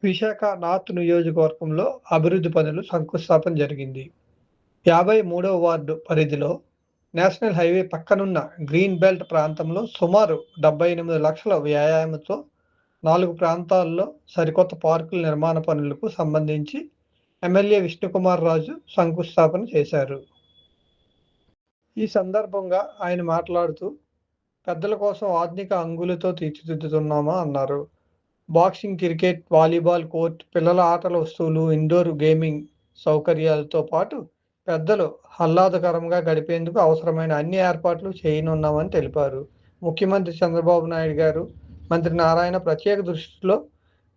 Visakha north నియోజకవర్గంలో అభివృద్ధి పనులు శంకుస్థాపన జరిగింది. 53వ వార్డు పరిధిలో నేషనల్ హైవే పక్కనున్న గ్రీన్ బెల్ట్ ప్రాంతంలో సుమారు 78 లక్షల వ్యయంతో 4 ప్రాంతాల్లో సరికొత్త పార్కుల నిర్మాణ పనులకు సంబంధించి ఎమ్మెల్యే విష్ణుకుమార్ రాజు శంకుస్థాపన చేశారు. ఈ సందర్భంగా ఆయన మాట్లాడుతూ, పెద్దల కోసం ఆధునిక అంగులతో తీర్చిదిద్దుతున్నామా అన్నారు. బాక్సింగ్, క్రికెట్, వాలీబాల్ కోర్ట్, పిల్లల ఆటల వస్తువులు, ఇండోర్ గేమింగ్ సౌకర్యాలతో పాటు పెద్దలు ఆహ్లాదకరంగా గడిపేందుకు అవసరమైన అన్ని ఏర్పాట్లు చేయనున్నామని తెలిపారు. ముఖ్యమంత్రి చంద్రబాబు నాయుడు గారు, మంత్రి నారాయణ ప్రత్యేక దృష్టిలో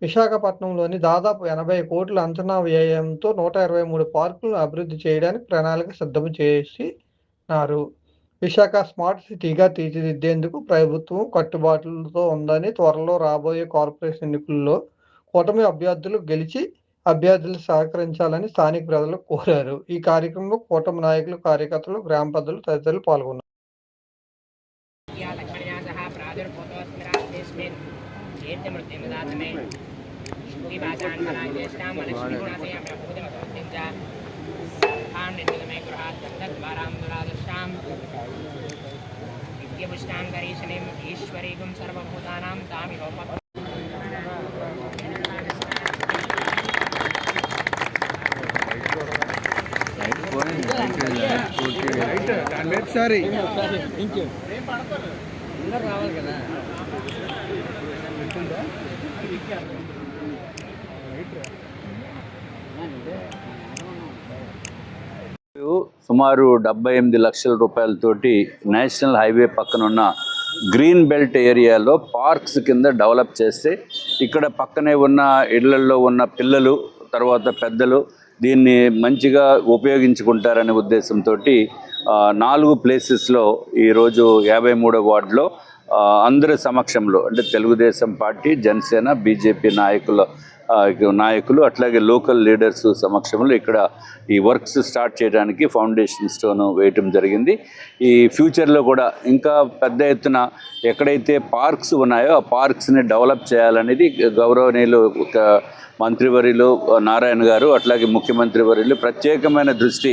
విశాఖపట్నంలోని దాదాపు 80 కోట్ల అంచనా వ్యయంతో 123 పార్కులను అభివృద్ధి చేయడానికి ప్రణాళిక సిద్ధం చేసినారు. విశాఖ స్మార్ట్ సిటీగా తీర్చిదిద్దేందుకు ప్రభుత్వం కట్టుబాట్లతో ఉందని, త్వరలో రాబోయే కార్పొరేషన్ ఎన్నికల్లో కూటమి అభ్యర్థులు గెలిచి అభ్యర్థులు సహకరించాలని స్థానిక ప్రజలు కోరారు. ఈ కార్యక్రమంలో కూటమి నాయకులు, కార్యకర్తలు, గ్రామ పెద్దలు తదితరులు పాల్గొన్నారు. ఈశ్వరీకం సర్వభూతానాం తామిరోప రావాలి కదా. సుమారు 78 లక్షల రూపాయలతోటి నేషనల్ హైవే పక్కనున్న గ్రీన్ బెల్ట్ ఏరియాలో పార్క్స్ కింద డెవలప్ చేస్తే ఇక్కడ పక్కనే ఉన్న ఇళ్లల్లో ఉన్న పిల్లలు, తర్వాత పెద్దలు దీన్ని మంచిగా ఉపయోగించుకుంటారనే ఉద్దేశంతో 4 ప్లేసెస్లో ఈరోజు 53వ వార్డులో అందరి సమక్షంలో, అంటే తెలుగుదేశం పార్టీ, జనసేన, బీజేపీ నాయకులు అట్లాగే లోకల్ లీడర్స్ సమక్షంలో ఇక్కడ ఈ వర్క్స్ స్టార్ట్ చేయడానికి ఫౌండేషన్ స్టోన్ వేయటం జరిగింది. ఈ ఫ్యూచర్లో కూడా ఇంకా పెద్ద ఎత్తున ఎక్కడైతే పార్క్స్ ఉన్నాయో ఆ పార్క్స్ని డెవలప్ చేయాలనేది గౌరవనీయులు మంత్రివర్యులు నారాయణ గారు అట్లాగే ముఖ్యమంత్రి వర్యులు ప్రత్యేకమైన దృష్టి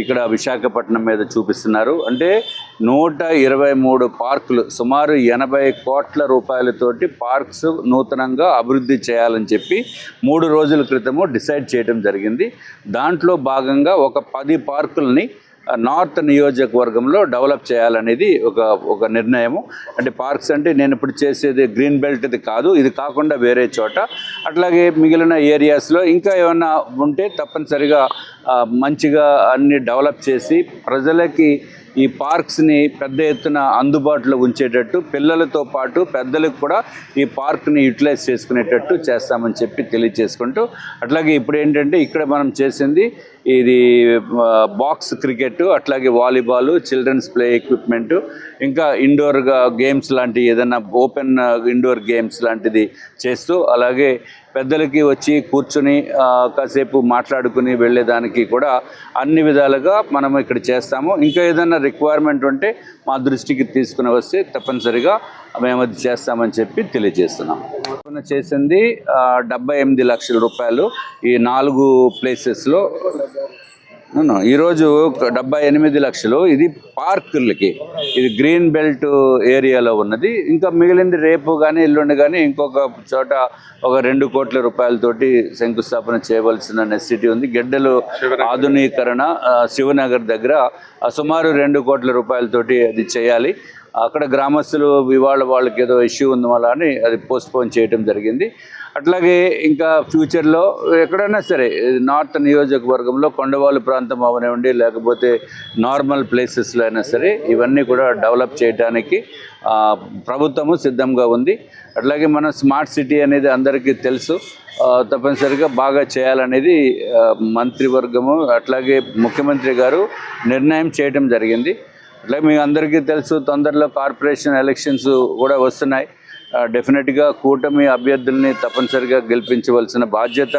ఇక్కడ విశాఖపట్నం మీద చూపిస్తున్నారు. అంటే 123 పార్కులు, సుమారు 80 కోట్ల రూపాయలతోటి పార్క్స్ నూతనంగా అభివృద్ధి చేయాలని చెప్పి 3 రోజుల క్రితము డిసైడ్ చేయడం జరిగింది. దాంట్లో భాగంగా ఒక 10 పార్కుల్ని నార్త్ నియోజకవర్గంలో డెవలప్ చేయాలనేది ఒక నిర్ణయము. అంటే పార్క్స్ అంటే నేను ఇప్పుడు చేసేది గ్రీన్ బెల్ట్ది కాదు, ఇది కాకుండా వేరే చోట అట్లాగే మిగిలిన ఏరియాస్లో ఇంకా ఏమన్నా ఉంటే తప్పనిసరిగా మంచిగా అన్ని డెవలప్ చేసి ప్రజలకి ఈ పార్క్స్ని పెద్ద ఎత్తున అందుబాటులో ఉంచేటట్టు, పిల్లలతో పాటు పెద్దలకు కూడా ఈ పార్క్ని యూటిలైజ్ చేసుకునేటట్టు చేస్తామని చెప్పి తెలియజేసుకుంటూ, అట్లాగే ఇప్పుడు ఏంటంటే ఇక్కడ మనం చేసింది ఇది బాక్స్ క్రికెట్, అట్లాగే వాలీబాల్, చిల్డ్రన్స్ ప్లే ఎక్విప్మెంటు, ఇంకా ఇండోర్ గేమ్స్ లాంటి ఏదైనా ఓపెన్ ఇండోర్ గేమ్స్ లాంటిది చేస్తూ, అలాగే పెద్దలకి వచ్చి కూర్చుని కాసేపు మాట్లాడుకుని వెళ్ళేదానికి కూడా అన్ని విధాలుగా మనం ఇక్కడ చేస్తాము. ఇంకా ఏదైనా రిక్వైర్మెంట్ ఉంటే మా దృష్టికి తీసుకుని వస్తే తప్పనిసరిగా మేము అది చేస్తామని చెప్పి తెలియజేస్తున్నాం. చేసింది 78 లక్షల రూపాయలు ఈ 4 ప్లేసెస్లో. ఈరోజు 78 లక్షలు ఇది పార్కులకి, ఇది గ్రీన్ బెల్ట్ ఏరియాలో ఉన్నది. ఇంకా మిగిలింది రేపు కానీ ఎల్లుండి కానీ ఇంకొక చోట ఒక 2 కోట్ల రూపాయలతోటి శంకుస్థాపన చేయవలసిన నెసిటీ ఉంది. గెడ్డలు ఆధునీకరణ శివనగర్ దగ్గర సుమారు 2 కోట్ల రూపాయలతోటి అది చేయాలి. అక్కడ గ్రామస్తులు ఇవాళ వాళ్ళకి ఏదో ఇష్యూ ఉంది వల్ల అని అది పోస్ట్పోన్ చేయడం జరిగింది. అట్లాగే ఇంకా ఫ్యూచర్లో ఎక్కడైనా సరే నార్త్ నియోజకవర్గంలో కొండవాళ్ళు ప్రాంతం అవనివ్వండి, లేకపోతే నార్మల్ ప్లేసెస్లో అయినా సరే ఇవన్నీ కూడా డెవలప్ చేయడానికి ప్రభుత్వము సిద్ధంగా ఉంది. అట్లాగే మన స్మార్ట్ సిటీ అనేది అందరికీ తెలుసు, తప్పనిసరిగా బాగా చేయాలనేది మంత్రివర్గము అట్లాగే ముఖ్యమంత్రి గారు నిర్ణయం చేయడం జరిగింది. అట్లాగే మీ అందరికీ తెలుసు, తొందరలో కార్పొరేషన్ ఎలక్షన్స్ కూడా వస్తున్నాయి. డెఫినెట్గా కూటమి అభ్యర్థుల్ని తప్పనిసరిగా గెలిపించవలసిన బాధ్యత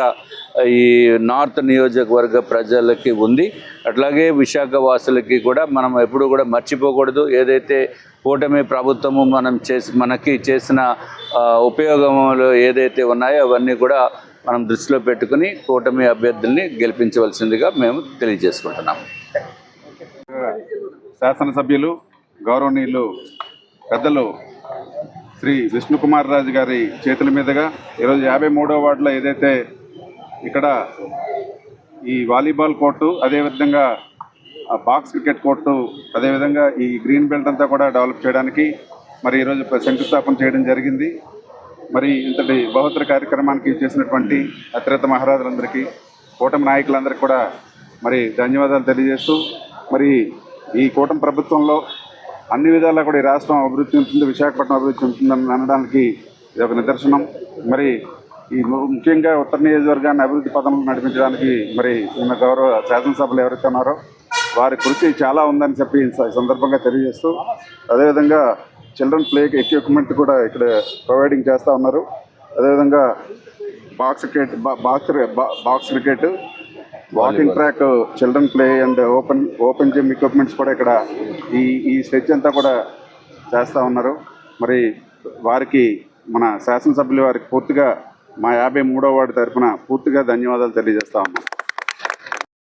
ఈ నార్త్ నియోజకవర్గ ప్రజలకి ఉంది. అట్లాగే విశాఖ వాసులకి కూడా మనం ఎప్పుడు కూడా మర్చిపోకూడదు. ఏదైతే కూటమి ప్రభుత్వము మనకి చేసిన ఉపయోగములు ఏదైతే ఉన్నాయో అవన్నీ కూడా మనం దృష్టిలో పెట్టుకుని కూటమి అభ్యర్థుల్ని గెలిపించవలసిందిగా మేము తెలియజేసుకుంటున్నాము. శాసనసభ్యులు గౌరవనీయులు పెద్దలు శ్రీ విష్ణుకుమార్ రాజు గారి చేతుల మీదుగా ఈరోజు 53వ వార్డులో ఏదైతే ఇక్కడ ఈ వాలీబాల్ కోర్టు, అదేవిధంగా బాక్స్ క్రికెట్ కోర్టు, అదేవిధంగా ఈ గ్రీన్ బెల్ట్ అంతా కూడా డెవలప్ చేయడానికి మరి ఈరోజు శంకుస్థాపన చేయడం జరిగింది. మరి ఇంతటి బహుత్తర కార్యక్రమానికి చేసినటువంటి అతిరథ మహారాజులందరికీ, కూటమి నాయకులందరికీ కూడా మరి ధన్యవాదాలు తెలియజేస్తూ, మరి ఈ కూటమి ప్రభుత్వంలో అన్ని విధాలా కూడా ఈ రాష్ట్రం అభివృద్ధి చెందుతుంది, విశాఖపట్నం అభివృద్ధి చెందుతుందని అనడానికి ఇది ఒక నిదర్శనం. మరి ఈ ముఖ్యంగా ఉత్తర నియోజకవర్గాన్ని అభివృద్ధి పథంలో నడిపించడానికి మరి ఉన్న గౌరవ శాసనసభలు ఎవరైతే ఉన్నారో వారి కృషి చాలా ఉందని చెప్పి ఈ సందర్భంగా తెలియజేస్తూ, అదేవిధంగా చిల్డ్రన్ ప్లే ఎక్విప్మెంట్ కూడా ఇక్కడ ప్రొవైడింగ్ చేస్తూ ఉన్నారు. అదేవిధంగా box cricket, walking track, children play and open gym equipments కూడా ఇక్కడ ఈ స్టెచ్ అంతా కూడా చేస్తూ ఉన్నారు. మరి వారికి మన శాసనసభ్యులు వారికి పూర్తిగా మా 53వ వార్డు తరఫున పూర్తిగా ధన్యవాదాలు తెలియజేస్తా ఉన్నాం.